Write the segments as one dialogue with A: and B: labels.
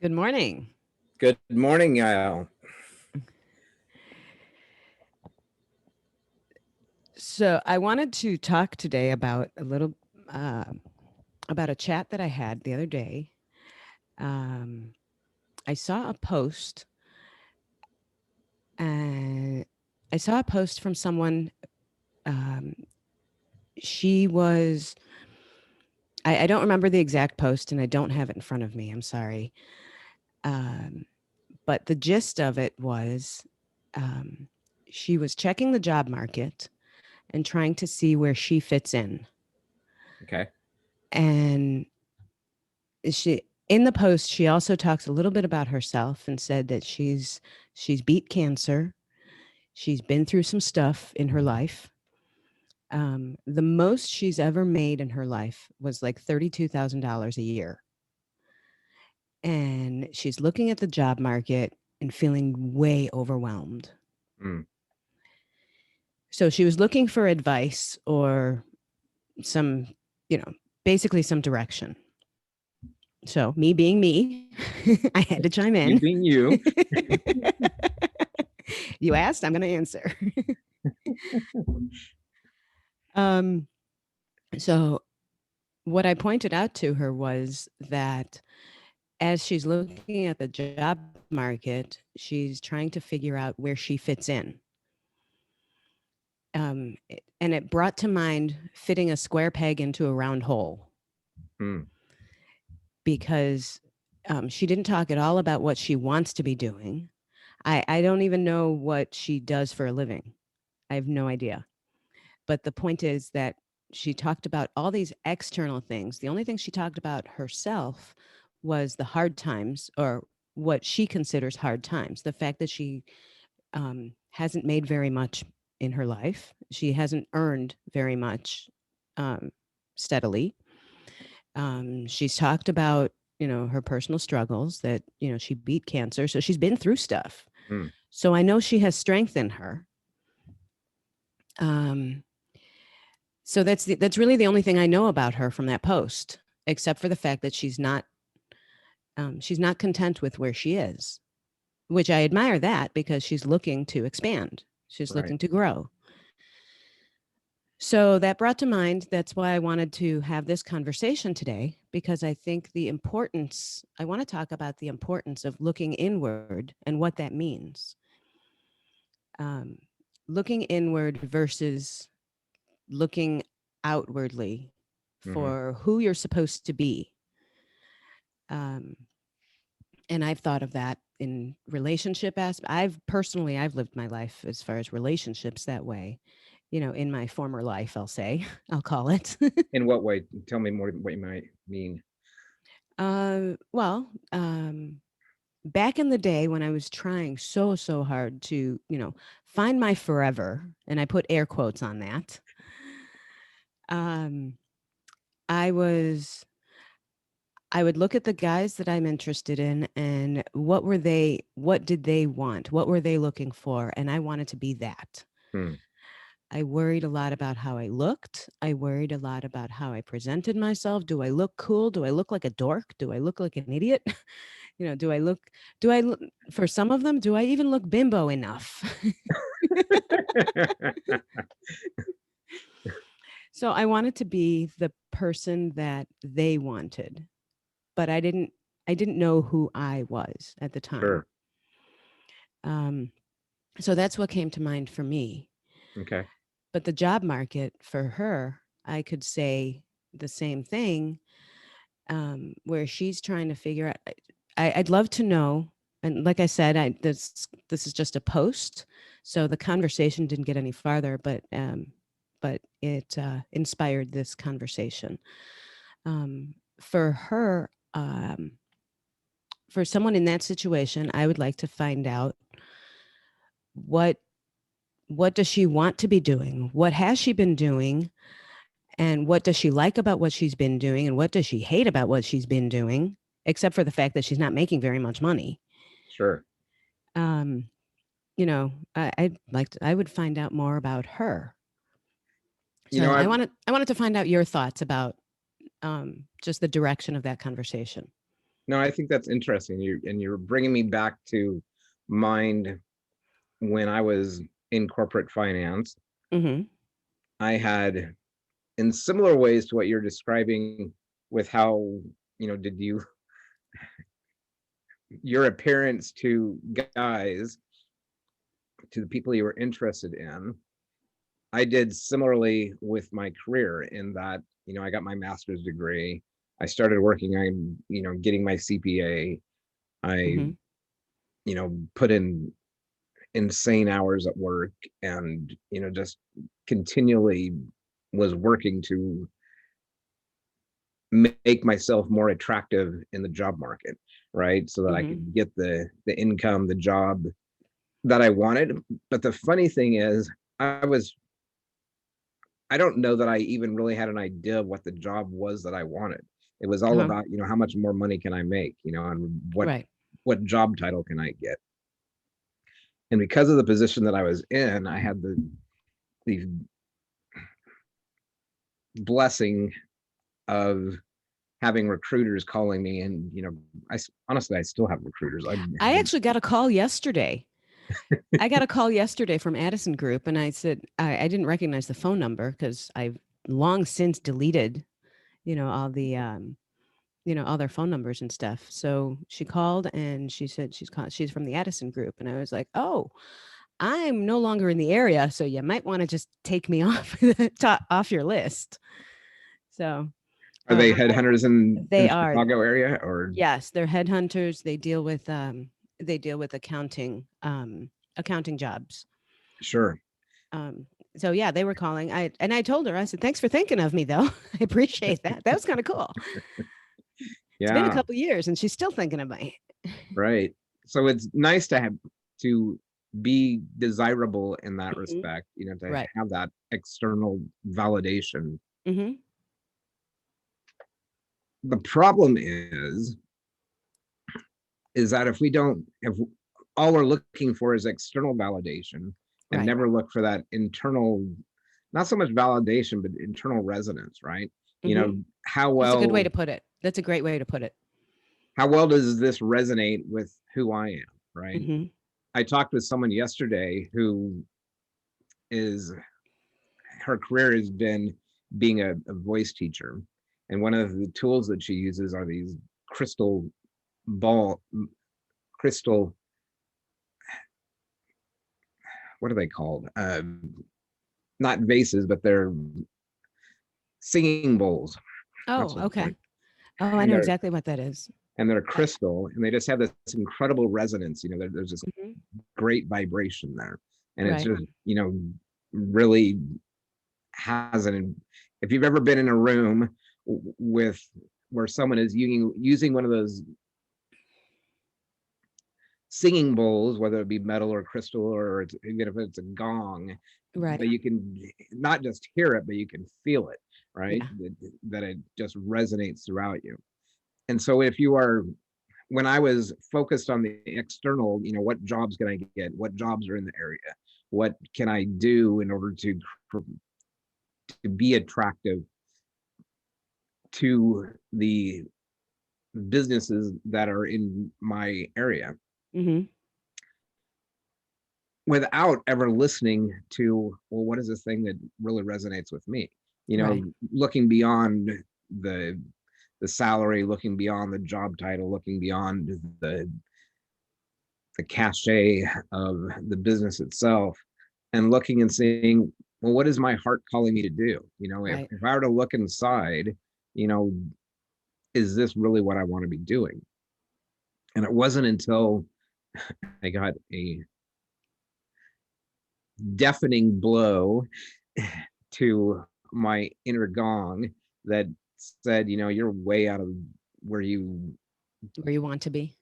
A: Good morning.
B: Good morning, Yael.
A: So I wanted to talk today about a little uh, about a chat that I had the other day. Um, I saw a post, and I saw a post from someone. Um, she was. I don't remember the exact post, and I don't have it in front of me. I'm sorry. Um, but the gist of it was, um, she was checking the job market and trying to see where she fits in.
B: Okay.
A: And she in the post she also talks a little bit about herself and said that she's beat cancer. She's been through some stuff in her life. The most she's ever made in her life was like $32,000 a year, and she's looking at the job market and feeling way overwhelmed.
B: Mm.
A: So she was looking for advice or some, basically some direction. So me being me, I had to chime
B: You
A: in.
B: being you.
A: You asked, I'm going to answer. um, so what I pointed out to her was that as she's looking at the job market, she's trying to figure out where she fits in. And it brought to mind fitting a square peg into a round hole,
B: Mm.
A: because she didn't talk at all about what she wants to be doing. I don't even know what she does for a living. I have no idea. But the point is that she talked about all these external things. The only thing she talked about herself was the hard times, or what she considers hard times. The fact that she hasn't made very much in her life. She hasn't earned very much um, steadily. She's talked about, her personal struggles, that, she beat cancer. So she's been through stuff.
B: Mm.
A: So I know she has strength in her. Um, So that's really the only thing I know about her from that post, except for the fact that she's not content with where she is, which I admire that, because she's looking to expand. She's
B: Right.
A: looking to grow. So that brought to mind, that's why I wanted to have this conversation today, because I think I want to talk about the importance of looking inward and what that means. Um, Looking inward versus looking outwardly
B: Mm-hmm.
A: for who you're supposed to be. Um, and I've thought of that in relationship aspect. I've lived my life as far as relationships that way. In my former life, I'll say, I'll call it.
B: In what way? Tell me more what you might mean.
A: Well, back in the day when I was trying so hard to, find my forever, and I put air quotes on that. Um, I was I would look at the guys that I'm interested in, and what did they want? What were they looking for? And I wanted to be that.
B: Mm.
A: I worried a lot about how I looked. I worried a lot about how I presented myself. Do I look cool? Do I look like a dork? Do I look like an idiot? Do I look, for some of them, do I even look bimbo enough? So I wanted to be the person that they wanted, but I didn't know who I was at the time.
B: Sure.
A: Um, so that's what came to mind for me.
B: Okay.
A: But the job market for her, I could say the same thing, where she's trying to figure out. I'd love to know. And like I said, this is just a post, so the conversation didn't get any farther. But it inspired this conversation. For her, for someone in that situation, I would like to find out what what does she want to be doing? What has she been doing? And what does she like about what she's been doing? And what does she hate about what she's been doing? Except for the fact that she's not making very much money.
B: Sure.
A: Um, I would find out more about her.
B: You
A: So
B: know,
A: I wanted to find out your thoughts about just the direction of that conversation.
B: No, I think that's interesting. You're bringing me back to mind when I was in corporate finance.
A: Mm-hmm.
B: I had, in similar ways to what you're describing, with how, did you your appearance to guys, to the people you were interested in. I did similarly with my career in that, I got my master's degree. I started working on, getting my CPA. I,
A: Mm-hmm.
B: put in insane hours at work and, just continually was working to make myself more attractive in the job market, right? So that I
A: Mm-hmm.
B: could get the income, the job that I wanted. But the funny thing is, I don't know that I even really had an idea of what the job was that I wanted. It was all
A: Uh-huh.
B: about, how much more money can I make, and
A: Right.
B: what job title can I get. And because of the position that I was in, I had the blessing of having recruiters calling me, and I honestly, I still have recruiters. I
A: I actually got a call yesterday. I got a call yesterday from Addison Group, and I said I didn't recognize the phone number because I've long since deleted, all the all their phone numbers and stuff. So she called and she said she's from the Addison Group, and I was like, oh, I'm no longer in the area, so you might want to just take me off off your list. So
B: Are they
A: I,
B: headhunters in
A: they
B: the
A: are,
B: Chicago area, or?
A: yes, they're headhunters. They deal with accounting jobs.
B: Sure.
A: Um, so yeah, they were calling. I told her, I said, thanks for thinking of me though. I appreciate that. That was kind of cool. It's been a
B: Yeah.
A: couple years and she's still thinking of me.
B: Right. So it's nice to have to be desirable in that
A: Mhm.
B: respect, to
A: Right.
B: have that external validation.
A: Hmm.
B: The problem is that if all we're looking for is external validation and
A: Right.
B: never look for that internal, not so much validation, but internal resonance, right?
A: Hmm.
B: How
A: That's a good way
B: well
A: to put it. That's a great way to put it.
B: how well does this resonate with who I am, right?
A: Hmm.
B: I talked with someone yesterday who is her career has been being a voice teacher, and one of the tools that she uses are these crystal ball crystal, what are they called, not vases, but they're singing bowls. That's
A: Oh,
B: what it's like.
A: okay. Oh, I
B: and
A: know
B: they're
A: exactly what that is.
B: and they're
A: Yeah.
B: crystal, and they just have this incredible resonance. There's this
A: Hmm.
B: great vibration there, and it's
A: Right.
B: just, really has an if you've ever been in a room with where someone is using one of those singing bowls, whether it be metal or crystal, or even if it's a gong,
A: Right.
B: but you can not just hear it, but you can feel it, right?
A: Yeah.
B: That it just resonates throughout you. And so when I was focused on the external, what jobs can I get? What jobs are in the area? What can I do in order to be attractive to the businesses that are in my area,
A: Hmm.
B: without ever listening to, well, what is this thing that really resonates with me?
A: Right.
B: Looking beyond the the salary, looking beyond the job title, looking beyond the cachet of the business itself, and looking and seeing, well, what is my heart calling me to do?
A: Right.
B: If I were to look inside, you know, is this really what I want to be doing? And it wasn't until I got a deafening blow to my inner gong that said, you're way out of where you,
A: Where you want to be.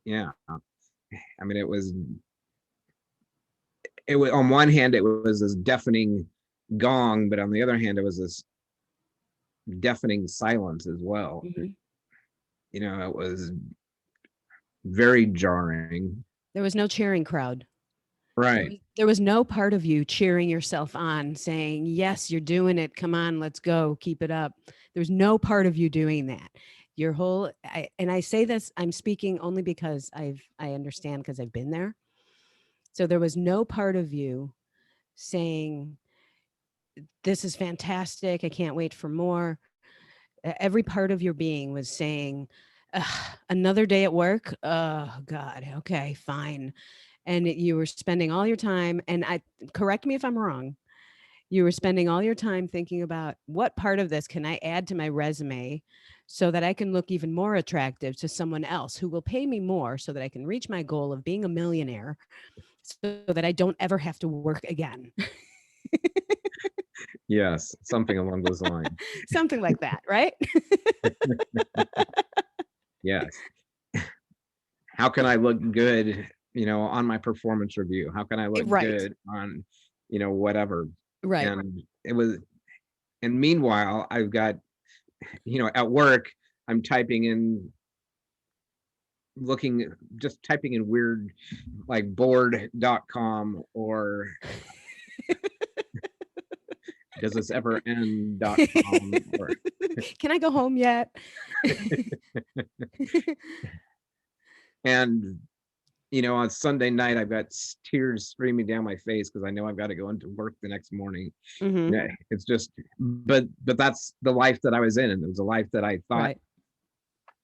B: yeah. I mean, it was, on one hand, it was this deafening gong, but on the other hand, it was this deafening silence as well.
A: Hmm.
B: It was very jarring.
A: There was no cheering crowd.
B: Right.
A: There was no part of you cheering yourself on, saying, yes, you're doing it. Come on, let's go. Keep it up. There's no part of you doing that. Your whole and I say this, I'm speaking only because I understand because I've been there. So there was no part of you saying, "This is fantastic. I can't wait for more." Every part of your being was saying, "Ugh, another day at work. Oh God. Okay, fine." And you were spending all your time, and I correct me if I'm wrong. You were spending all your time thinking about what part of this can I add to my resume so that I can look even more attractive to someone else who will pay me more so that I can reach my goal of being a millionaire so that I don't ever have to work again.
B: Yes, something along those lines.
A: Something like that, right?
B: Yes. How can I look good, on my performance review? How can I look
A: Right.
B: good on, whatever?
A: Right.
B: And it was, and meanwhile, I've got, at work, I'm typing in, just typing in weird, like bored.com or does this ever end.com or,
A: Can I go home yet?
B: and, on Sunday night, I've got tears streaming down my face because I know I've got to go into work the next morning.
A: Hmm.
B: Yeah, it's just, but that's the life that I was in, and it was a life that I thought
A: Right.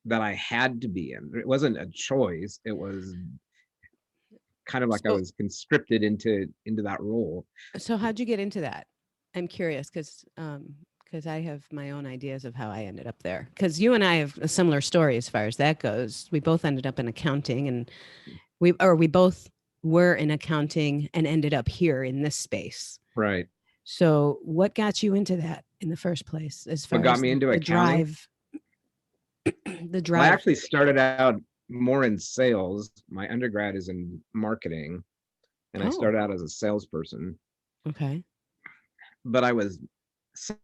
B: that I had to be in. It wasn't a choice. It was kind of like I
A: So,
B: was conscripted into that role.
A: so how'd you get into that? I'm curious because I have my own ideas of how I ended up there. Because you and I have a similar story as far as that goes. We both ended up in accounting, and we both were in accounting and ended up here in this space.
B: Right.
A: So, what got you into that in the first place, as
B: What
A: far
B: got
A: as
B: me into
A: the
B: accounting?
A: drive, the
B: Well, I
A: drive?
B: actually started out more in sales. My undergrad is in marketing, and I
A: Oh,
B: started out as a salesperson,
A: okay.
B: but I was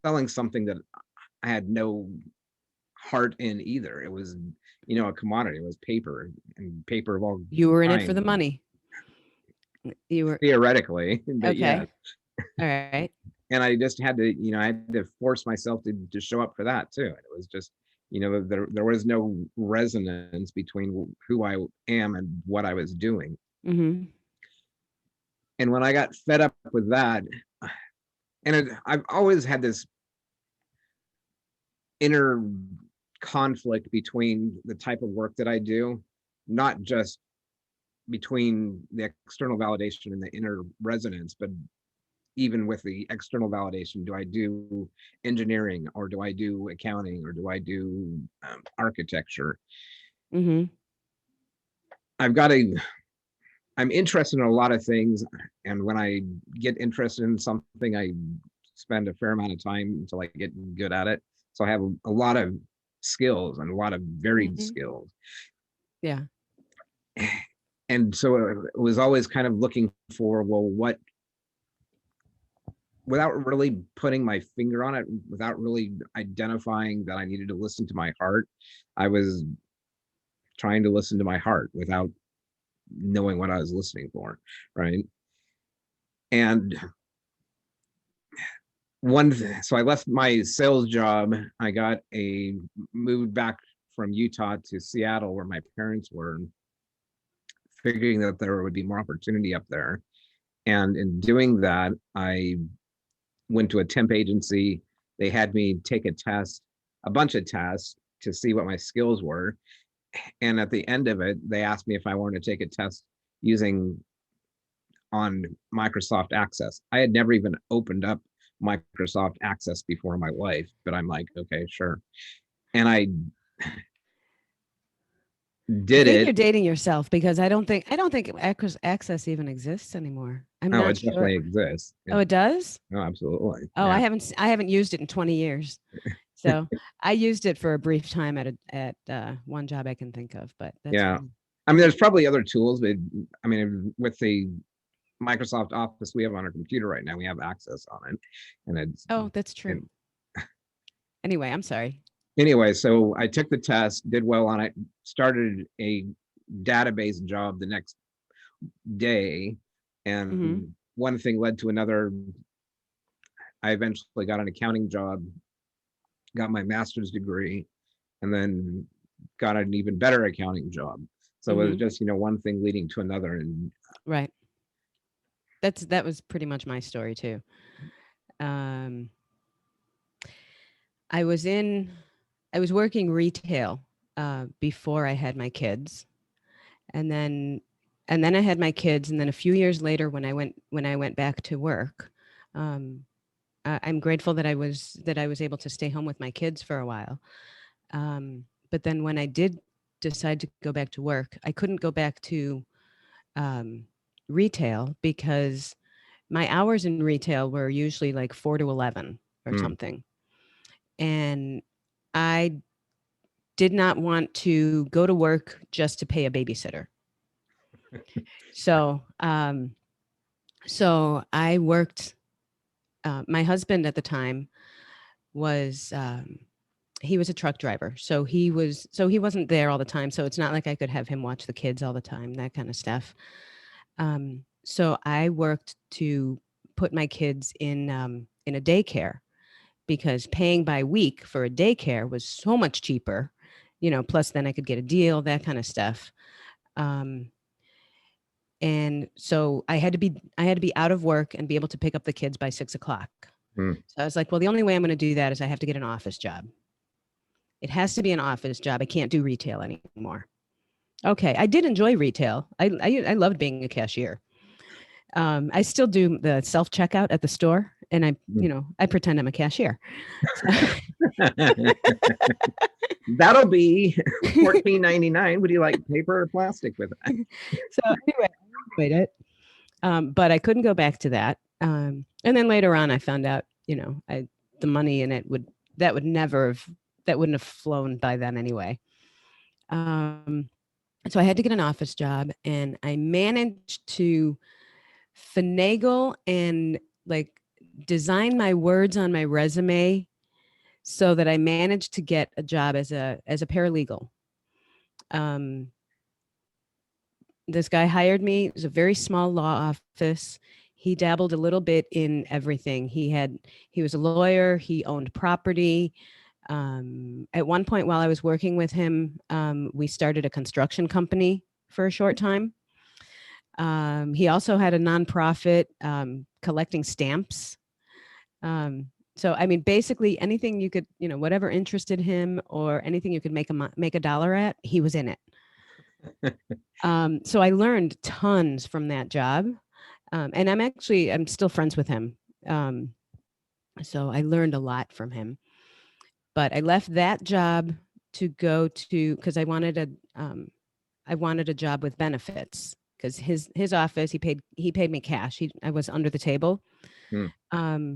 B: selling something that I had no heart in either. It was, a commodity. It was paper and paper of all
A: You were in it for
B: kinds,
A: the money. You were
B: theoretically, but yeah.
A: okay. All right.
B: And I just had to, I had to force myself to show up for that too. And it was just, there was no resonance between who I am and what I was doing.
A: Mm-hmm.
B: And when I got fed up with that, I've always had this inner conflict between the type of work that I do, not just between the external validation and the inner resonance, but even with the external validation, do I do engineering or do I do accounting or do I do architecture?
A: Mm-hmm.
B: I've got a, I'm interested in a lot of things. And when I get interested in something, I spend a fair amount of time until I get good at it. So I have a lot of skills and a lot of varied
A: Mm-hmm.
B: skills.
A: Yeah.
B: And so it was always kind of looking for, well, what, without really putting my finger on it, without really identifying that I needed to listen to my heart, I was trying to listen to my heart without knowing what I was listening for. Right. And so I left my sales job. I got moved back from Utah to Seattle where my parents were, figuring that there would be more opportunity up there. And in doing that, I went to a temp agency. They had me take a test, a bunch of tests to see what my skills were. And at the end of it, they asked me if I wanted to take a test using on Microsoft Access. I had never even opened up Microsoft Access before in my life, but I'm like, okay, sure. And I
A: I
B: did
A: think
B: it.
A: you're dating yourself because I don't think access even exists anymore. I'm
B: Oh,
A: not
B: it
A: sure.
B: definitely exists.
A: Oh, it does?
B: Oh, absolutely.
A: Oh,
B: Yeah.
A: I haven't used it in 20 years. So I used it for a brief time at one job I can think of, but that's
B: Yeah.
A: fine.
B: I mean, there's probably other tools, but I mean, with the Microsoft Office we have on our computer right now, we have access on it. And it's,
A: Oh, that's true.
B: and
A: Anyway, I'm sorry.
B: anyway, so I took the test, did well on it, started a database job the next day.
A: Mm-hmm.
B: And one thing led to another. I eventually got an accounting job, got my master's degree, and then got an even better accounting job. So it was
A: Mm-hmm.
B: just, one thing leading to another. And
A: Right. That was pretty much my story too. Um, I was in, I was working retail before I had my kids, and then, I had my kids, and then a few years later, when I went back to work, um, I'm grateful that I was able to stay home with my kids for a while. But then when I did decide to go back to work, I couldn't go back to um, retail because my hours in retail were usually like 4 to 11 or
B: hmm,
A: something. And I did not want to go to work just to pay a babysitter. So, I worked. My husband at the time was he was a truck driver, so he wasn't there all the time. So it's not like I could have him watch the kids all the time, that kind of stuff. So I worked to put my kids in a daycare because paying by week for a daycare was so much cheaper, plus then I could get a deal, that kind of stuff. Um, and so I had to be out of work and be able to pick up the kids by 6 o'clock.
B: hmm.
A: So I was like, well, the only way I'm going to do that is I have to get an office job. It has to be an office job. I can't do retail anymore. Okay, I did enjoy retail. I loved being a cashier. I still do the self checkout at the store, and I pretend I'm a cashier. So,
B: That'll be 14.99. Would you like paper or plastic with it?
A: so anyway, I enjoyed it, but I couldn't go back to that. And then later on, I found out, the money in it would never have that wouldn't have flown by then anyway. Um, so I had to get an office job, and I managed to finagle and like design my words on my resume so that I managed to get a job as a paralegal. Um, this guy hired me. It was a very small law office. He dabbled a little bit in everything. He was a lawyer. He owned property. At one point, while I was working with him, we started a construction company for a short time. He also had a nonprofit collecting stamps. So, I mean, basically anything you could, whatever interested him or anything you could make a dollar at, he was in it. So I learned tons from that job. And I'm still friends with him. Um, so I learned a lot from him. But I left that job to go to because I wanted a job with benefits because his office he paid me cash. I was under the table.
B: Hmm.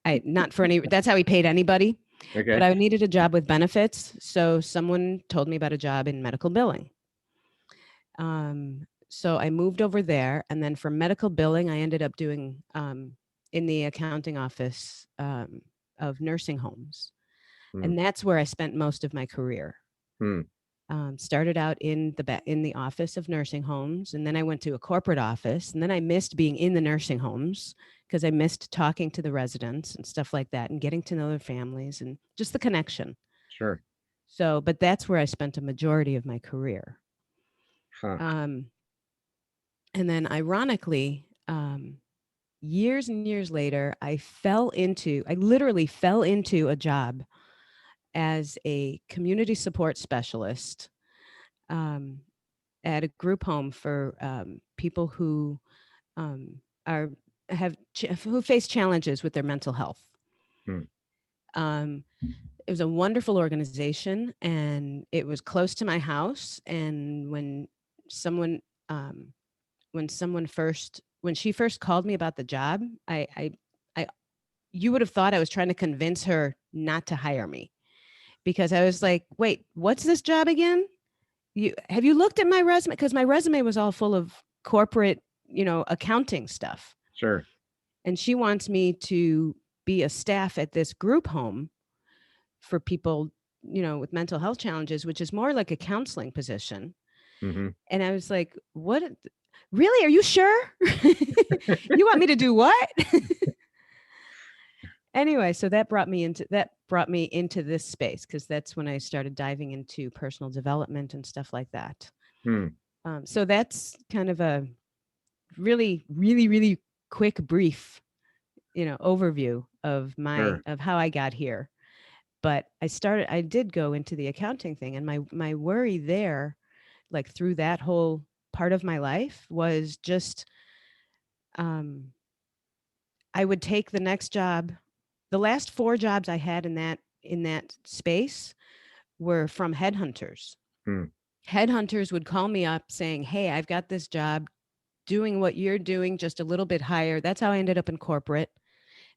A: I not for any that's how he paid anybody, but
B: Okay.
A: I needed a job with benefits. So someone told me about a job in medical billing. So I moved over there, and then for medical billing, I ended up doing in the accounting office of nursing homes,
B: Hmm.
A: and that's where I spent most of my career.
B: Hmm.
A: Started out in the office of nursing homes, and then I went to a corporate office, and then I missed being in the nursing homes because I missed talking to the residents and stuff like that, and getting to know their families and just the connection.
B: Sure.
A: So, but that's where I spent a majority of my career.
B: Huh.
A: Um, and then, ironically, years and years later, I literally fell into a job as a community support specialist. Um, at a group home for people who are who face challenges with their mental health.
B: Hmm.
A: Um, it was a wonderful organization, and it was close to my house. And someone um, when she first called me about the job, I you would have thought I was trying to convince her not to hire me because I was like, wait, what's this job again? Have you looked at my resume? Because my resume was all full of corporate, accounting stuff.
B: Sure.
A: And she wants me to be a staff at this group home for people, with mental health challenges, which is more like a counseling position.
B: Hmm.
A: And I was like, what? Really? Are you sure? You want me to do what? Anyway, so that brought me into this space because that's when I started diving into personal development and stuff like that.
B: Hmm.
A: So that's kind of a really, really, really quick, brief, overview of
B: Sure.
A: how I got here. But I did go into the accounting thing, and my worry there, like through that whole part of my life, was just um, I would take the next job. The last 4 jobs I had in that space were from headhunters.
B: Hmm.
A: Headhunters would call me up saying, "Hey, I've got this job doing what you're doing, just a little bit higher." That's how I ended up in corporate.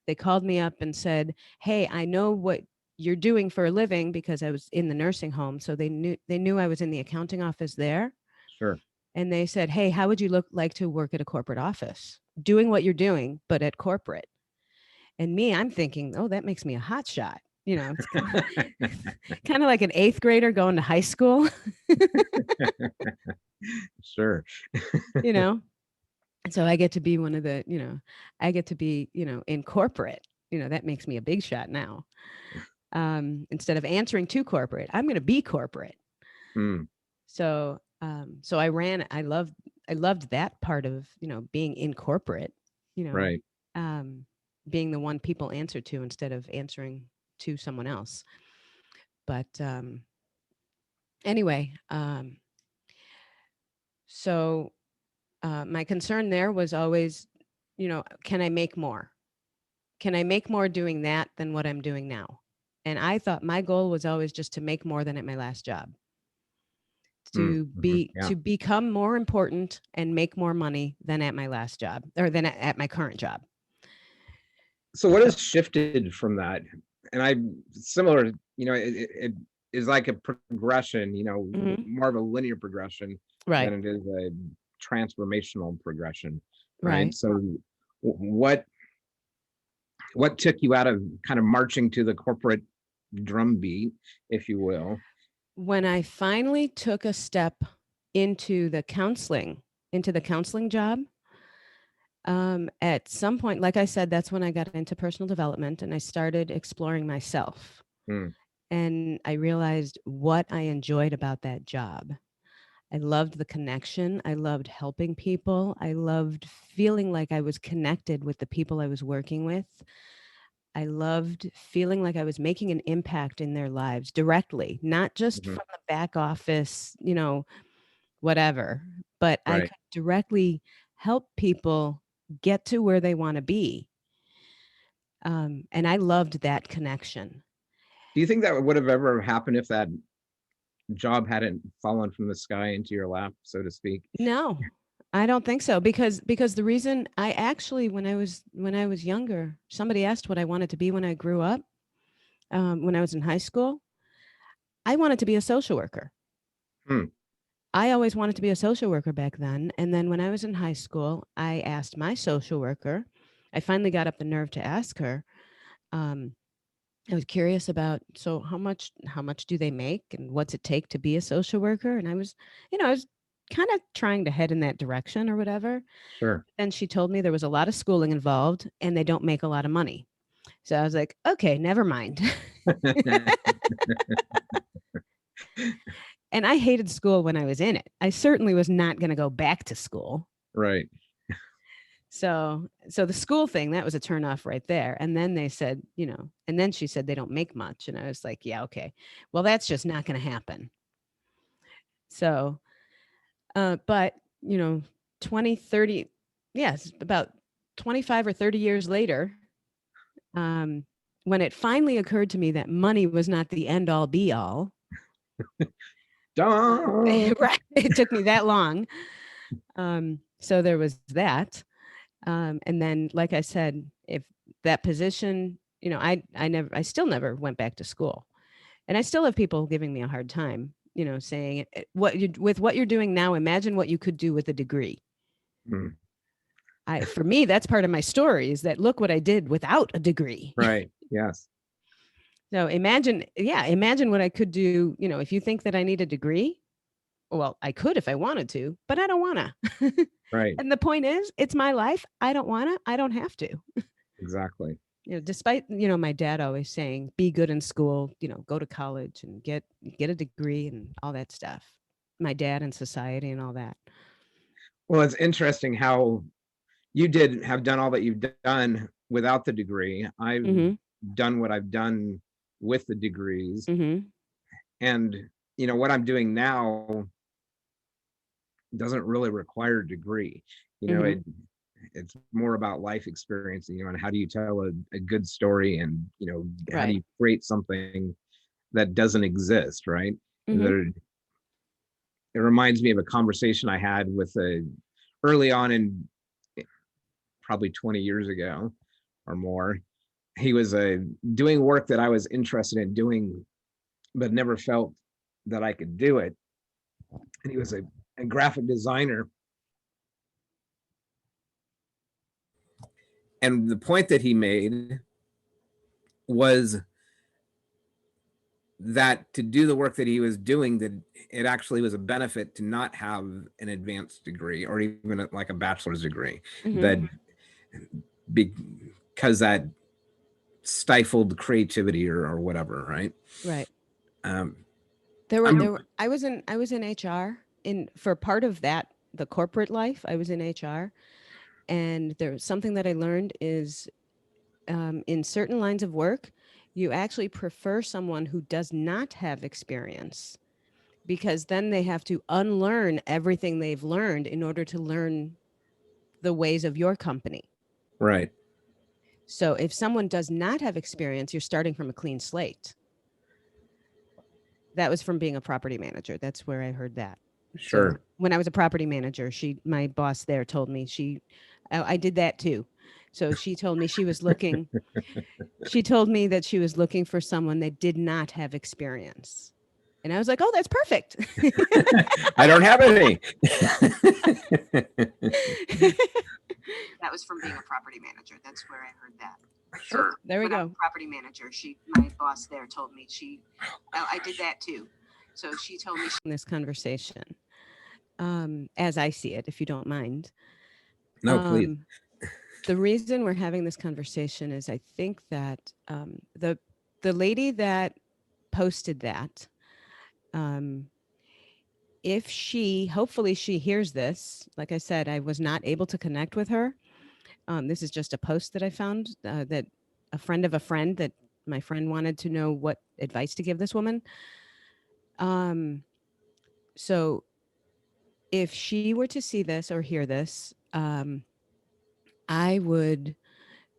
A: They called me up and said, "Hey, I know what you're doing for a living," because I was in the nursing home. So they knew I was in the accounting office there.
B: Sure.
A: And they said, "Hey, how would you look like to work at a corporate office? Doing what you're doing, but at corporate." And me, I'm thinking, "Oh, that makes me a hot shot." It's kind of like an eighth grader going to high school,
B: Sure.
A: you know? So I get to be I get to be, in corporate. That makes me a big shot now. Instead of answering to corporate, I'm going to be corporate.
B: Hmm.
A: So I loved that part of, being in corporate, you know,
B: Right.
A: um, being the one people answer to instead of answering to someone else. But anyway, so my concern there was always, can I make more? Can I make more doing that than what I'm doing now? And I thought my goal was always just to make more than at my last job,
B: Hmm.
A: to
B: Hmm.
A: be
B: Yeah.
A: to become more important and make more money than at my last job or than at my current job.
B: So what
A: So,
B: has shifted from that? And I similar, it is like a progression,
A: mhm,
B: more of a linear progression than
A: right,
B: it is a transformational progression, right?
A: right.
B: So what took you out of kind of marching to the corporate drumbeat, if you will?
A: When I finally took a step into the counseling job, at some point, like I said, that's when I got into personal development and I started exploring myself.
B: Hmm.
A: And I realized what I enjoyed about that job. I loved the connection. I loved helping people. I loved feeling like I was connected with the people I was working with. I loved feeling like I was making an impact in their lives directly, not just
B: Mhm.
A: from the back office, whatever, but I
B: Right.
A: could directly help people get to where they want to be. And I loved that connection.
B: Do you think that would have ever happened if that job hadn't fallen from the sky into your lap, so to speak?
A: No, I don't think so because the reason I actually when I was younger, somebody asked what I wanted to be when I grew up. When I was in high school, I wanted to be a social worker.
B: Hmm.
A: I always wanted to be a social worker back then. And then when I was in high school, I asked my social worker. I finally got up the nerve to ask her. Um, I was curious about, so how much do they make and what's it take to be a social worker? And I was kind of trying to head in that direction or whatever.
B: Sure.
A: Then she told me there was a lot of schooling involved and they don't make a lot of money. So I was like, okay, never mind. And I hated school when I was in it. I certainly was not going to go back to school.
B: Right.
A: So the school thing, that was a turn off right there. And then they said, and then she said they don't make much. And I was like, yeah, okay. Well, that's just not going to happen. So, but, you know, 20, 30, yes, about 25 or 30 years later, um, when it finally occurred to me that money was not the end all be all,
B: Dun!
A: right? It took me that long. So there was that. And then, like I said, if that position, I still never went back to school, and I still have people giving me a hard time, saying with what you're doing now, imagine what you could do with a degree.
B: Hmm.
A: For me, that's part of my story is that look what I did without a degree.
B: Right. Yes.
A: So imagine what I could do. If you think that I need a degree, well, I could if I wanted to, but I don't want to.
B: Right.
A: And the point is, it's my life. I don't want to. I don't have to.
B: Exactly.
A: Despite, my dad always saying, be good in school, go to college and get a degree and all that stuff. My dad and society and all that.
B: Well, it's interesting how you did have done all that you've done without the degree. I've
A: Mhm.
B: done what I've done with the degrees.
A: Mhm.
B: And, what I'm doing now doesn't really require a degree. You know,
A: Mhm.
B: it it's more about life experience, and how do you tell a good story, and how do
A: Right.
B: you create something that doesn't exist, right?
A: Mhm.
B: There, it reminds me of a conversation I had with a early on in probably 20 years ago or more. He was doing work that I was interested in doing, but never felt that I could do it. And he was a graphic designer. And the point that he made was that to do the work that he was doing, that it actually was a benefit to not have an advanced degree or even like a bachelor's degree,
A: Mhm.
B: that because that stifled creativity or whatever, right?
A: Right.
B: um
A: There were
B: I'm
A: there were I was in HR in for part of that the corporate life. I was in HR, and there was something that I learned is, in certain lines of work, you actually prefer someone who does not have experience, because then they have to unlearn everything they've learned in order to learn the ways of your company.
B: right.
A: So if someone does not have experience, you're starting from a clean slate. That was from being a property manager. That's where I heard that. So
B: Sure.
A: when I was a property manager, my boss there told me I did that too. So she told me she told me that she was looking for someone that did not have experience. And I was like, oh, that's perfect.
B: I don't have any.
A: That was from being a property manager. That's where I heard that. So
B: Sure.
A: there we go. Property manager. My boss there told me I did that too. So she told me in this conversation, as I see it, if you don't mind.
B: No, please.
A: Um, the reason we're having this conversation is I think that, the lady that posted that, um, if she hopefully she hears this. Like I said, I was not able to connect with her. This is just a post that I found, that a friend of a friend, that my friend wanted to know what advice to give this woman. Um, so if she were to see this or hear this, I would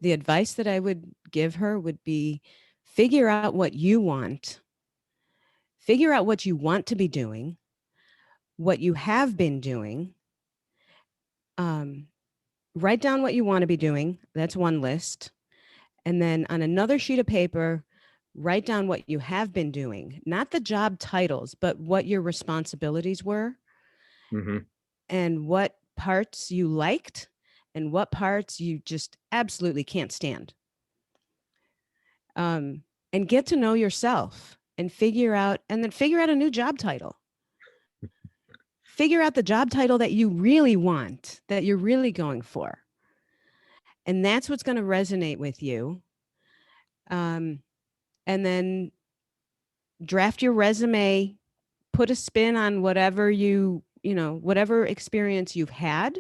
A: the advice that I would give her would be, figure out what you want. Figure out what you want to be doing, what you have been doing. Um, Write down what you want to be doing. That's one list. And then on another sheet of paper, write down what you have been doing, not the job titles, but what your responsibilities were,
B: Hmm.
A: and what parts you liked and what parts you just absolutely can't stand. Um, and get to know yourself and figure out a new job title. Figure out the job title that you really want, that you're really going for. And that's what's going to resonate with you. Um, and then draft your resume, put a spin on whatever experience you've had,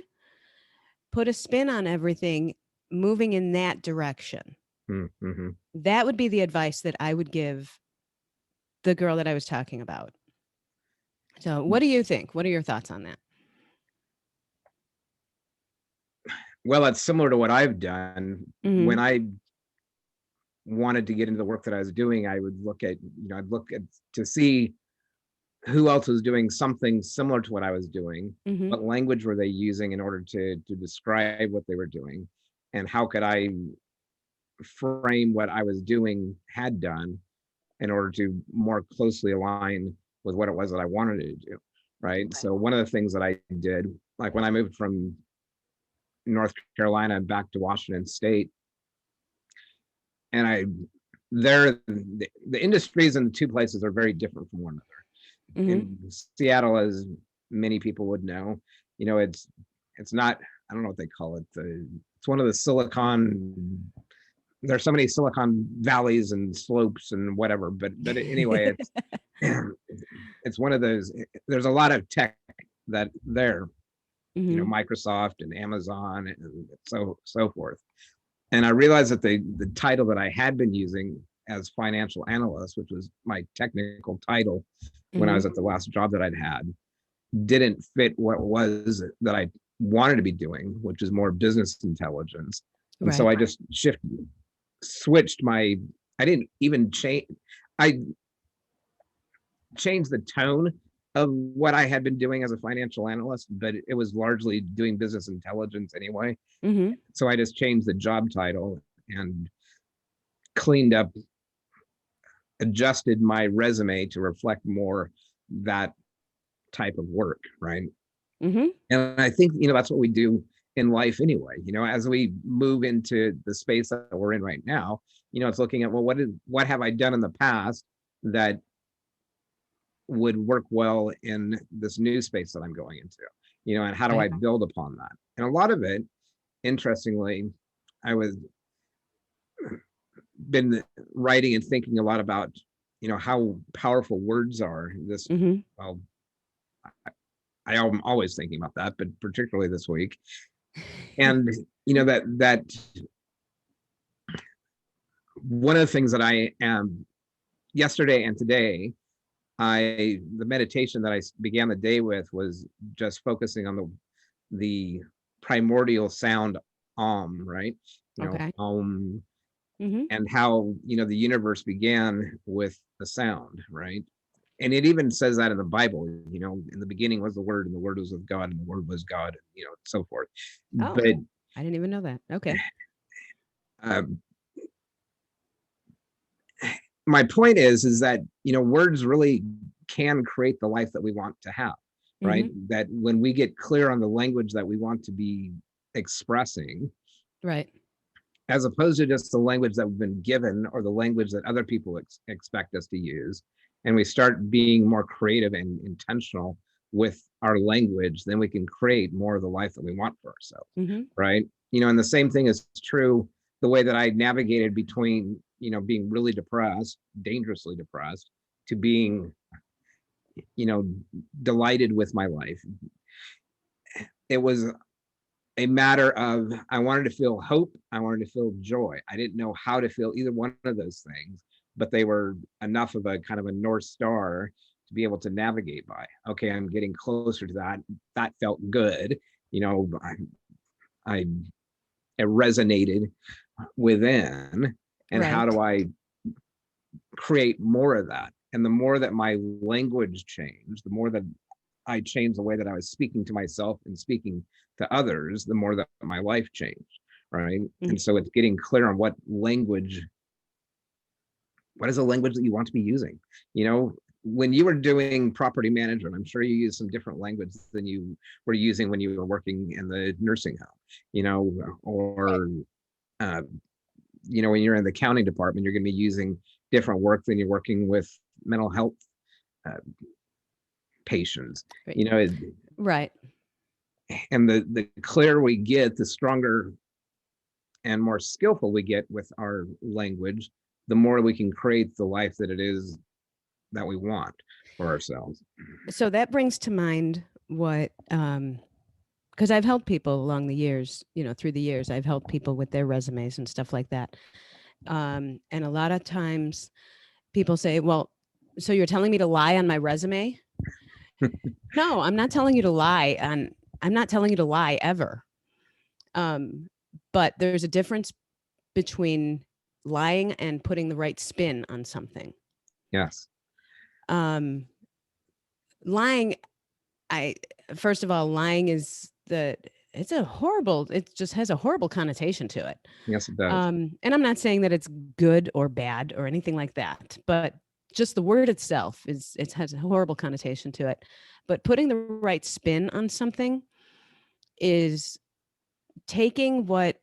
A: put a spin on everything, moving in that direction.
B: Mm-hmm.
A: That would be the advice that I would give the girl that I was talking about. So, what do you think? What are your thoughts on that?
B: Well, it's similar to what I've done. When
A: Mhm.
B: I wanted to get into the work that I was doing, I would I'd look at to see who else was doing something similar to what I was doing.
A: Mhm.
B: What language were they using in order to describe what they were doing, and how could I frame what I was doing had done in order to more closely align with what it was that I wanted to do. Right.
A: Right.
B: So one of the things that I did, like when I moved from North Carolina back to Washington State, and the industries in the two places are very different from one another.
A: Mhm.
B: In Seattle, as many people would know, it's not, I don't know what they call it. It's one of the Silicon there's so many Silicon Valleys and slopes and whatever, but anyway, it's it's one of those. There's a lot of tech that there,
A: Hmm.
B: Microsoft and Amazon and so forth. And I realized that the title that I had been using as financial analyst, which was my technical title when I
A: Hmm.
B: was at the last job that I'd had, didn't fit what was that I wanted to be doing, which is more business intelligence. And so
A: Right.
B: I just switched my, I didn't even change, I changed the tone of what I had been doing as a financial analyst, but it was largely doing business intelligence anyway.
A: Hmm.
B: So I just changed the job title and cleaned up, adjusted my resume to reflect more that type of work, right?
A: Hmm.
B: And I think, that's what we do in life anyway. As we move into the space that we're in right now, it's looking at, well, what have I done in the past that would work well in this new space that I'm going into, and how do I
A: Right.
B: build upon that? And a lot of it, interestingly, I was been writing and thinking a lot about, how powerful words are.
A: Hmm.
B: Well, I am always thinking about that, but particularly this week. And that one of the things that I am yesterday and today, the meditation that I began the day with was just focusing on the primordial sound right?
A: Okay. Hmm.
B: And how, the universe began with the sound, right? And it even says that in the Bible, in the beginning was the word, and the word was with God, and the word was God, and so forth.
A: Oh,
B: But
A: I didn't even know that. Okay.
B: um, my point is that words really can create the life that we want to have, right?
A: Hmm.
B: That when we get clear on the language that we want to be expressing,
A: Right.
B: as opposed to just the language that we've been given or the language that other people expect us to use, and we start being more creative and intentional with our language, then we can create more of the life that we want for ourselves,
A: Hmm.
B: right? And the same thing is true the way that I navigated between, being really depressed, dangerously depressed, to being, you know, delighted with my life. It was a matter of, I wanted to feel hope, I wanted to feel joy. I didn't know how to feel either one of those things, but they were enough of a kind of a North Star to be able to navigate by. Okay, I'm getting closer to that. That felt good. You know, I it resonated within. And how
A: Right.
B: do I create more of that? And the more that my language changed, the more that I changed the way that I was speaking to myself and speaking to others, the more that my life changed. Right.
A: Mhm.
B: And so it's getting clear on what is the language that you want to be using? When you were doing property management, I'm sure you used some different language than you were using when you were working in the nursing home,
A: Right.
B: or, uh, when you're in the accounting department, you're going to be using different work than you're working with mental health uh, patients,
A: Right.
B: you know,
A: Right.
B: and the clearer we get, the stronger and more skillful we get with our language, the more we can create the life that it is that we want for ourselves.
A: So that brings to mind what, because I've helped people along the years, through the years, I've helped people with their resumes and stuff like that. And a lot of times people say, well, so you're telling me to lie on my resume? No, I'm not telling you to lie. I'm not telling you to lie ever. Um, but there's a difference between lying and putting the right spin on something.
B: Yes.
A: Um, lying, I first of all, lying is it just has a horrible connotation to it.
B: Yes, it does.
A: And I'm not saying that it's good or bad or anything like that, but just the word itself it has a horrible connotation to it. But putting the right spin on something is taking what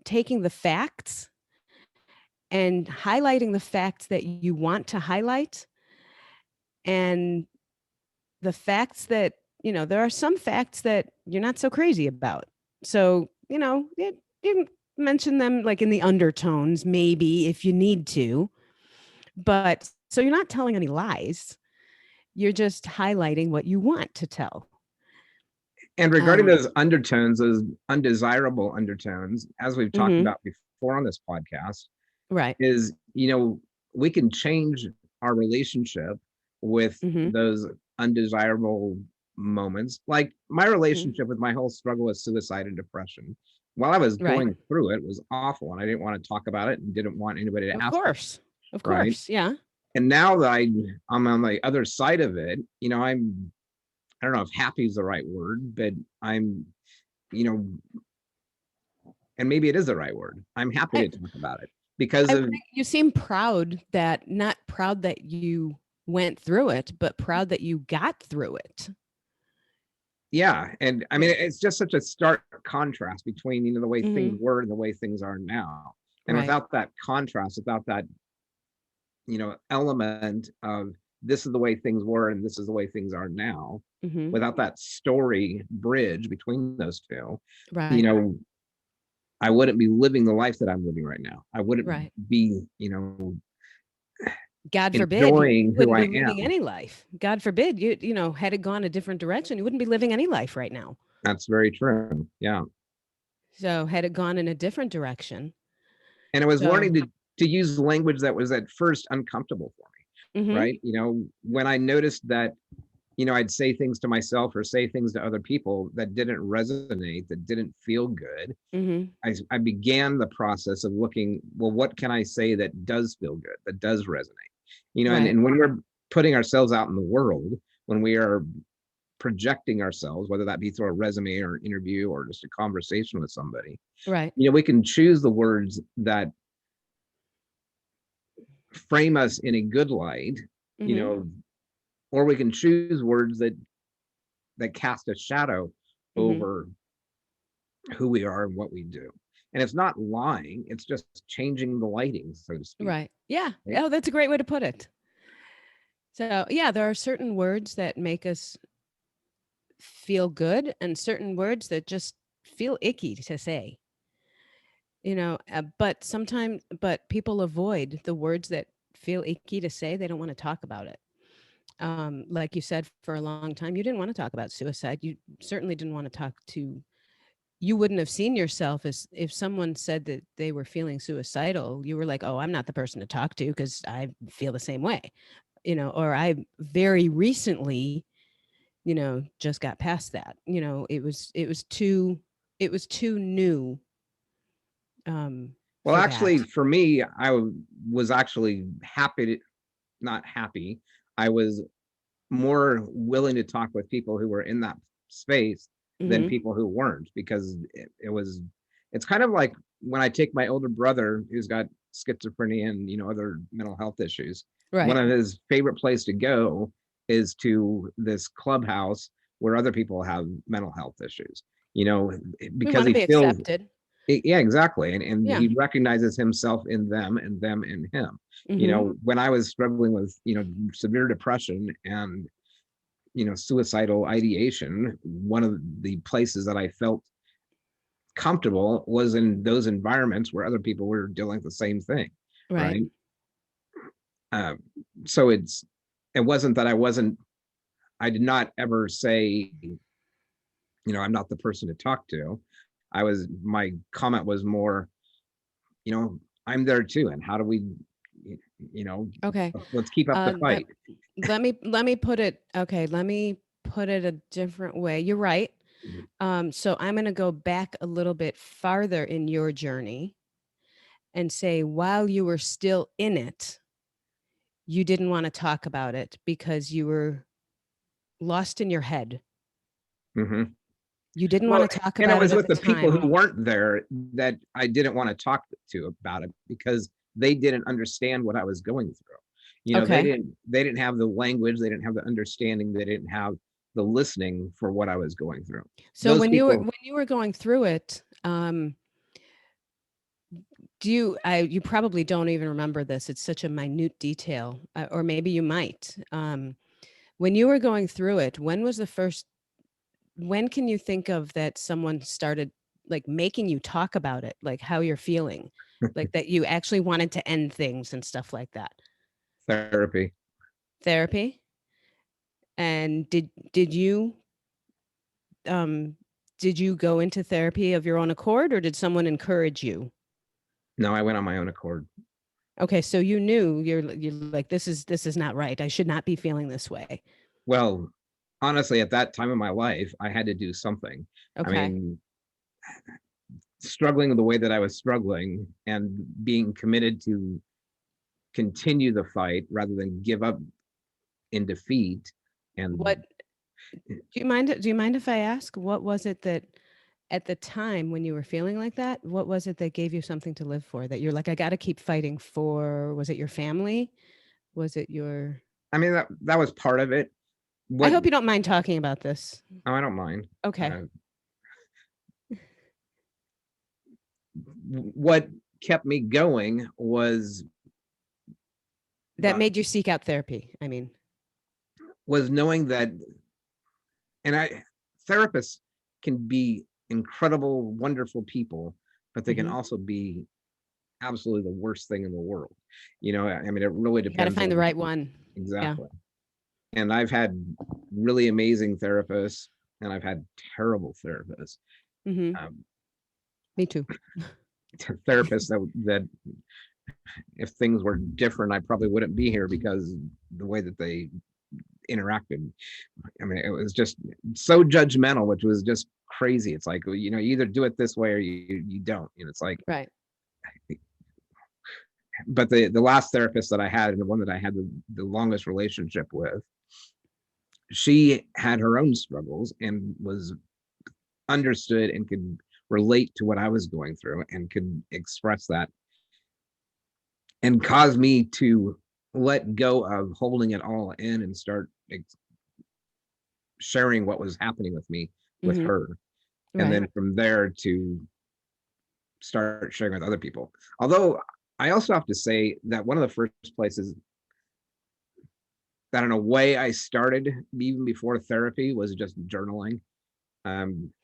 A: taking the facts and highlighting the facts that you want to highlight, and the facts that, there are some facts that you're not so crazy about. So, mention them like in the undertones, maybe if you need to. But so you're not telling any lies. You're just highlighting what you want to tell.
B: And regarding
A: Um,
B: those undertones, those undesirable undertones, as we've talked
A: mm-hmm.
B: about before on this podcast,
A: Right.
B: is, we can change our relationship with
A: Mm-hmm.
B: those undesirable moments. Like my
A: Mm-hmm.
B: relationship with my whole struggle with suicide and depression, while I was
A: Right.
B: going through it, was awful, and I didn't want to talk about it and didn't want anybody to
A: Of
B: ask me,
A: course. Of
B: right?
A: course. Yeah.
B: And now that I'm on the other side of it, I don't know if happy is the right word, but I'm, you know, and maybe it is the right word. I'm happy
A: I,
B: to talk about it because
A: I
B: of,
A: you seem proud that not proud that you went through it, but proud that you got through it.
B: yeah. And I
A: Yeah.
B: mean, it's just such a stark contrast between, the way things
A: Mm-hmm.
B: were and the way things are now. And
A: Right.
B: without that contrast, without that, element of this is the way things were and this is the way things are now,
A: Mm-hmm.
B: without that story bridge between those two, you
A: Right.
B: know, I wouldn't be living the life that I'm living right now. I wouldn't
A: Right.
B: be,
A: God forbid you
B: enjoying who
A: wouldn't
B: I
A: be living
B: am.
A: any life. God forbid had it gone a different direction, you wouldn't be living any life right now.
B: That's very true. Yeah.
A: So had it gone in a different direction.
B: And I was
A: So
B: learning to use language that was at first uncomfortable for me,
A: mm-hmm.
B: right? When I noticed that, I'd say things to myself or say things to other people that didn't resonate, that didn't feel good.
A: Mm-hmm.
B: I began the process of looking, well, what can I say that does feel good, that does resonate? And,
A: Right.
B: and when we're putting ourselves out in the world, when we are projecting ourselves, whether that be through a resume or an interview or just a conversation with somebody,
A: Right.
B: we can choose the words that frame us in a good light, you
A: Mm-hmm.
B: know, or we can choose words that cast a shadow
A: Mm-hmm.
B: over who we are and what we do. And it's not lying, it's just changing the lighting, so to speak.
A: Right. Yeah.
B: Right?
A: Oh, that's a great way to put it. So yeah, there are certain words that make us feel good and certain words that just feel icky to say. But sometimes but people avoid the words that feel icky to say. They don't want to talk about it. Like you said, for a long time you didn't want to talk about suicide. You certainly didn't want to talk to you wouldn't have seen yourself as if someone said that they were feeling suicidal. You were like, oh, I'm not the person to talk to because I feel the same way. Or I very recently, just got past that. It was too new,
B: Well,
A: for
B: actually,
A: that.
B: for me, was actually happy to, not happy. I was more willing to talk with people who were in that space than
A: Mhm.
B: people who weren't, because it's kind of like when I take my older brother who's got schizophrenia and other mental health issues. One
A: Right.
B: of his favorite place to go is to this clubhouse where other people have mental health issues. You know,
A: We
B: because
A: wanna
B: he
A: be
B: feels,
A: accepted.
B: yeah, exactly, and
A: Yeah.
B: he recognizes himself in them and them in him.
A: Mhm.
B: When I was struggling with severe depression and suicidal ideation, one of the places that I felt comfortable was in those environments where other people were dealing with the same thing,
A: Right.
B: right? um, so it wasn't that I did not ever say, I'm not the person to talk to. My comment was more, I'm there too, and how do we, you know
A: Okay.
B: let's keep up the
A: Let
B: fight.
A: let me put it okay, let me put it a different way. You're right. So I'm gonna go back a little bit farther in your journey and say while you were still in it, you didn't wanna talk about it because you were lost in your head.
B: Hmm.
A: You didn't
B: Well,
A: wanna talk
B: and it
A: about it
B: was
A: at
B: with
A: the
B: the people
A: time.
B: who weren't there that I didn't want to talk to about it, because they didn't understand what I was going through. They
A: Okay.
B: didn't have the language, they didn't have the understanding, they didn't have the listening for what I was going through.
A: So
B: Those
A: when you were
B: people,
A: when you were going through it, you probably don't even remember this. It's such a minute detail, or maybe you might. When you were going through it, when can you think of that someone started? like making you talk about it, like how you're feeling, like that you actually wanted to end things and stuff like that?
B: Therapy.
A: Therapy? And um did you go into therapy of your own accord, or did someone encourage you?
B: No, I went on my own accord.
A: Okay, so you knew you're like, this is not right. I should not be feeling this way.
B: Well, honestly, at that time of my life, I had to do something. I
A: Okay.
B: mean, struggling the way that I was struggling and being committed to continue the fight rather than give up in defeat.
A: What
B: And
A: do you mind if I ask, what was it that at the time when you were feeling like that, what was it that gave you something to live for, that you're like, I got to keep fighting for? Was it your family? Was it your
B: I mean, that was part of it.
A: I
B: What
A: hope you don't mind talking about this.
B: Oh, I don't mind.
A: Okay.
B: Uh, what kept me going
A: That
B: uh,
A: made you seek out therapy, I mean.
B: was knowing that, and I therapists can be incredible, wonderful people, but they can
A: Mhm.
B: also be absolutely the worst thing in the world. I mean, it really
A: You gotta
B: depends
A: find the
B: on
A: right one. Yeah.
B: exactly. And I've had really amazing therapists, and I've had terrible therapists.
A: Mhm.
B: Um,
A: Me too.
B: therapists that if things were different, I probably wouldn't be here because the way that they interacted. I mean, it was just so judgmental, which was just crazy. It's like, you either do it this way or you don't. It's like,
A: Right.
B: but the last therapist that I had, and the one that I had the longest relationship with, she had her own struggles and was understood and could relate to what I was going through and could express that and caused me to let go of holding it all in and start sharing what was happening with me with
A: Mhm.
B: her. And
A: Right.
B: then from there to start sharing with other people. Although I also have to say that one of the first places that in a way I started even before therapy was just journaling.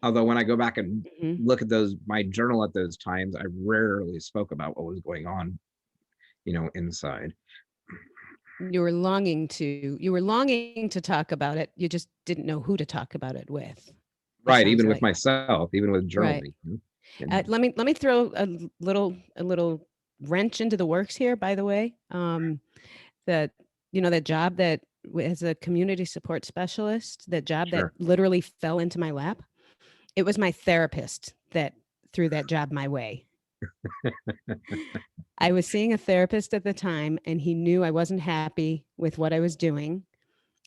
B: Although when I go back and
A: Mhm.
B: look at my journal at those times, I rarely spoke about what was going on, inside.
A: You were longing to talk about it. You just didn't know who to talk about it with, it
B: Right.
A: sounds
B: Even with
A: like.
B: myself, even with
A: Right.
B: journaling. And
A: Let me throw a little wrench into the works here, by the way. That that job that as a community support specialist, that job that
B: sure.
A: literally fell into my lap. It was my therapist that threw that job my way. I was seeing a therapist at the time, and he knew I wasn't happy with what I was doing.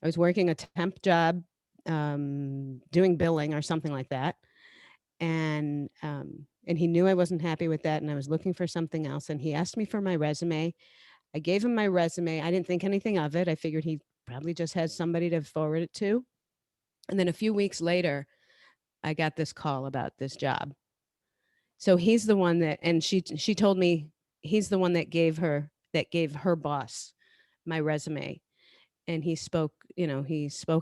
A: I was working a temp job, doing billing or something like that, and he knew I wasn't happy with that, and I was looking for something else. And he asked me for my resume. I gave him my resume. I didn't think anything of it. I figured he probably just had somebody to forward it to. And then a few weeks later, I got this call about this job. So he's the one that, and she told me he's the one that gave her boss my resume, and he spoke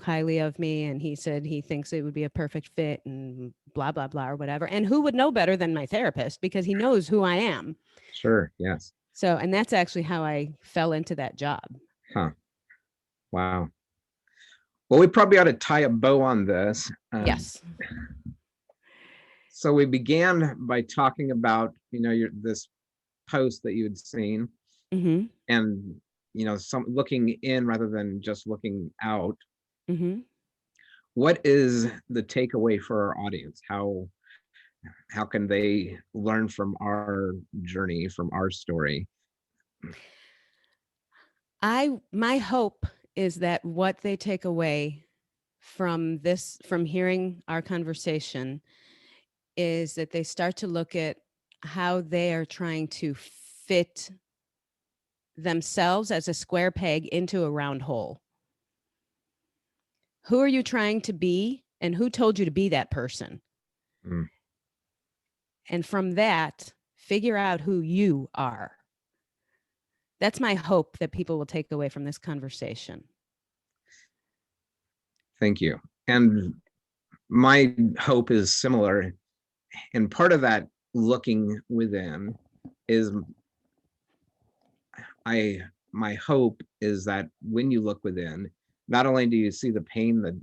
A: highly of me, and he said he thinks it would be a perfect fit and blah blah blah or whatever. And who would know better than my therapist, because he knows who I am.
B: Sure. Yes.
A: So, and that's actually how I fell into that job.
B: Huh. Wow. Well, we probably ought to tie a bow on this.
A: Yes.
B: So we began by talking about, this post that you had seen,
A: Mhm.
B: and some looking in rather than just looking out.
A: Mhm.
B: What is the takeaway for our audience? How can they learn from our journey, from our story?
A: My hope is that what they take away from hearing our conversation, is that they start to look at how they are trying to fit themselves as a square peg into a round hole. Who are you trying to be, and who told you to be that person?
B: Mm,
A: And from that, figure out who you are. That's my hope, that people will take away from this conversation.
B: thank you. And my hope is similar. And part of that looking within is I my hope is that when you look within, not only do you see the pain that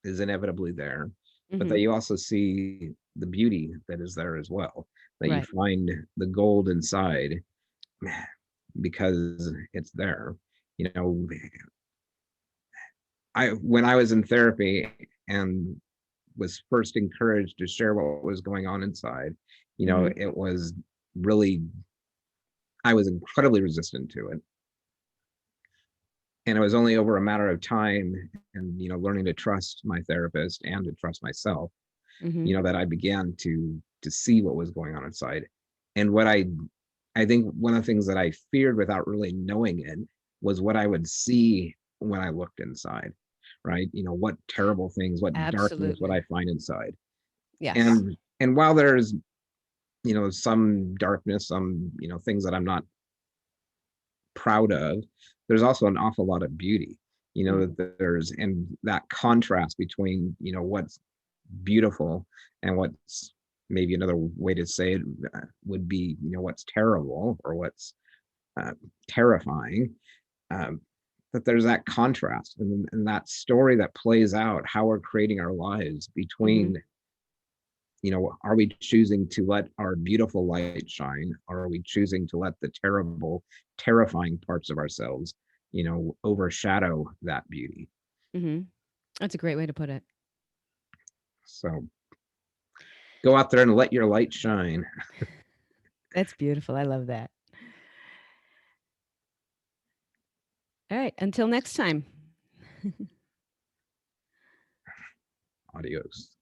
B: is inevitably there, but that
A: Mhm.
B: you also see the beauty that is there as well. That you
A: Right.
B: find the gold inside because it's there. You know, I when I was in therapy and was first encouraged to share what was going on inside,
A: Mhm.
B: it was really I was incredibly resistant to it. And it was only over a matter of time and learning to trust my therapist and to trust myself,
A: Mhm.
B: that I began to see what was going on inside. And what I think one of the things that I feared without really knowing it was what I would see when I looked inside, right? What terrible things, what darkness would
A: Absolutely.
B: I find inside?
A: Yes.
B: And while there's, some darkness, some, things that I'm not proud of, there's also an awful lot of beauty,
A: Mm.
B: that there's and that contrast between, what's beautiful and what's maybe another way to say it would be, what's terrible or what's uh, terrifying. Um, that there's that contrast and that story that plays out how we're creating our lives
A: Mhm.
B: between, are we choosing to let our beautiful light shine, or are we choosing to let the terrible, terrifying parts of ourselves, overshadow that beauty?
A: Mhm. That's a great way to put it.
B: So go out there and let your light shine.
A: That's beautiful. I love that. All right. Until next time.
B: Adios.